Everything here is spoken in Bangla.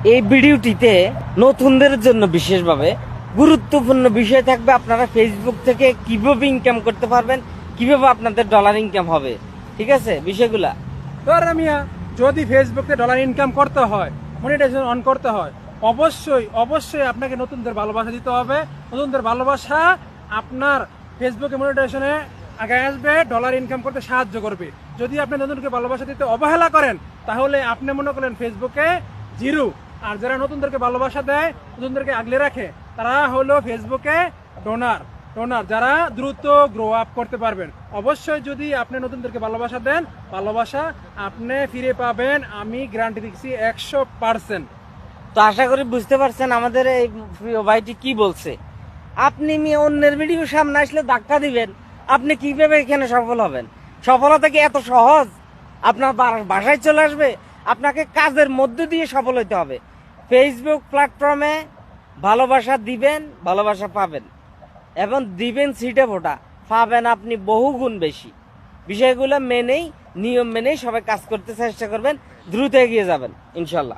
এই ভিডিওটিতে নতুনদের জন্য বিশেষভাবে গুরুত্বপূর্ণ বিষয় থাকবে। আপনারা ফেসবুক থেকে কিভাবে ইনকাম করতে পারবেন, কিভাবে আপনাদের ডলার ইনকাম হবে, ঠিক আছে বিষয়গুলা। ধরেন মিয়া, যদি ফেসবুকে ডলার ইনকাম করতে হয়, মনিটাইজেশন অন করতে হয়, অবশ্যই আপনাকে নতুনদের ভালোবাসা দিতে হবে। নতুনদের ভালোবাসা আপনার ফেসবুকে মনিটাইজেশনে আগে আসবে, ডলার ইনকাম করতে সাহায্য করবে। যদি আপনি নতুনকে ভালোবাসা দিতে অবহেলা করেন, তাহলে আপনি মনে করেন ফেসবুকে জিরো। আর যারা নতুনদেরকে ভালোবাসা দেয়, নতুনদেরকে আগলে রাখে, তারা হলো ফেসবুকে ডোনার। যারা দ্রুত গ্রো আপ করতে পারবেন। অবশ্যই যদি আপনি নতুনদেরকে ভালোবাসা দেন, ভালোবাসা আপনি ফিরে পাবেন, আমি গ্যারান্টি দিচ্ছি 100%। তো আশা করি বুঝতে পারছেন আমাদের এই প্রিয় ভাইটি কি বলছে। আপনি অন্যের ভিডিও সামনে আসলে ধাক্কা দিবেন, আপনি কিভাবে এখানে সফল হবেন? সফলতা কি এত সহজ? আপনার বাসায় চলে আসবে? আপনাকে কাজের মধ্য দিয়ে সফল হতে হবে। ফেসবুক প্ল্যাটফর্মে ভালোবাসা দিবেন, ভালোবাসা পাবেন, এবং দিবেন সিটে ভোটা, পাবেন আপনি বহুগুণ বেশি। বিষয়গুলো মেনেই, নিয়ম মেনেই সবাই কাজ করতে চেষ্টা করবেন, দ্রুত এগিয়ে যাবেন ইনশাল্লাহ।